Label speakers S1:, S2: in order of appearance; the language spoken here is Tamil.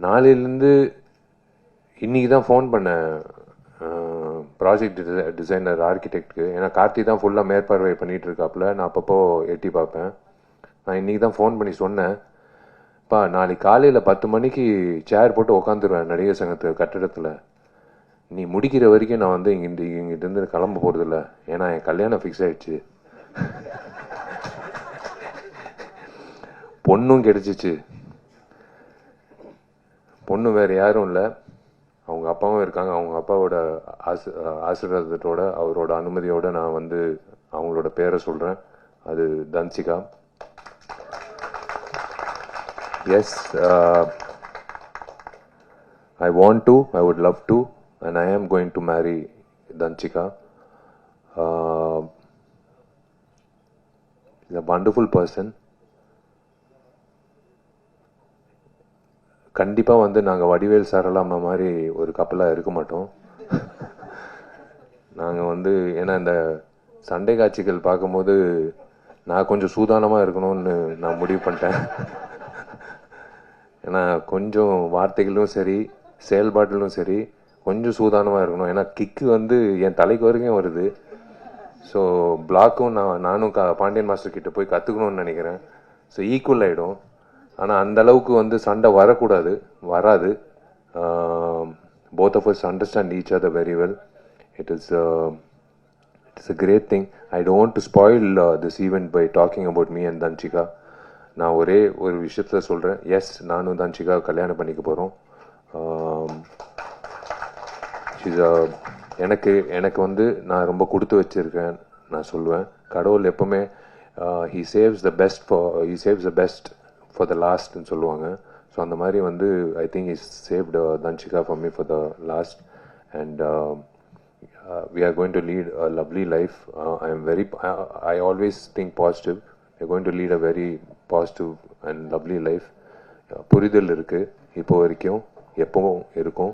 S1: நாளையிலேருந்து இன்றைக்கி தான் ஃபோன் பண்ணேன் ப்ராஜெக்ட் டிசைனர் ஆர்கிடெக்டுக்கு. ஏன்னா கார்த்தி தான் ஃபுல்லாக மேற்பார்வை பண்ணிகிட்டு இருக்காப்புல, நான் அப்பப்போ எட்டி பார்ப்பேன். நான் இன்றைக்கி தான் ஃபோன் பண்ணி சொன்னேன், பா நாளைக்கு காலையில் 10 மணிக்கு சேர் போட்டு உக்காந்துருவேன் நடிகர் சங்கத்து கட்டிடத்தில். நீ முடிக்கிற வரைக்கும் நான் வந்து இங்கிட்டிருந்து கிளம்ப போகிறதில்ல, ஏன்னா என் கல்யாணம் ஃபிக்ஸ் ஆகிடுச்சு, பொண்ணும் கிடைச்சிச்சு. பொண்ணு வேறு யாரும் இல்லை, அவங்க அப்பாவும் இருக்காங்க. அவங்க அப்பாவோட ஆசீர்வாதத்தோட அவரோட அனுமதியோடு நான் வந்து அவங்களோட பேரை சொல்கிறேன். அது Dhansika. Yes, I want to, I would love to, and I am going to marry Danchika. He's a wonderful person. கண்டிப்பாக வந்து நாங்கள் வடிவேல் சாரலாமா மாதிரி ஒரு கப்பலாக இருக்க மாட்டோம். நாங்கள் வந்து ஏன்னா இந்த சண்டை காட்சிகள் பார்க்கும்போது நான் கொஞ்சம் சூதானமாக இருக்கணும்னு நான் முடிவு பண்ணிட்டேன். ஏன்னா கொஞ்சம் வார்த்தைகளும் சரி செயல்பாட்டிலும் சரி கொஞ்சம் சூதானமாக இருக்கணும். ஏன்னா கிக்கு வந்து என் தலைக்கு வரைக்கும் வருது. ஸோ பிளாக்கும் நானும் பாண்டியன் மாஸ்டர் கிட்ட போய் கற்றுக்கணும்னு நினைக்கிறேன். ஸோ ஈக்குவல் ஆகிடும். ஆனால் அந்த அளவுக்கு வந்து சண்டை வரக்கூடாது, வராது. Both of us understand each other very well. It's a great thing. I don't want to spoil this event by talking about me and Danchika. நான் ஒரே ஒரு விஷயத்த சொல்கிறேன். எஸ், நானும் தன்சிகா கல்யாணம் பண்ணிக்க போகிறோம். எனக்கு வந்து நான் ரொம்ப கொடுத்து வச்சுருக்கேன் நான் சொல்லுவேன். கடவுள் எப்போவுமே he saves the best for the last ன்னு சொல்லுவாங்க. ஸோ அந்த மாதிரி வந்து I think is saved Dhanshika for me for the last. And we are going to lead a lovely life. I always think positive. We are going to lead a very positive and lovely life. புரிதல் இருக்குது இப்போ வரைக்கும், எப்பவும் இருக்கும்.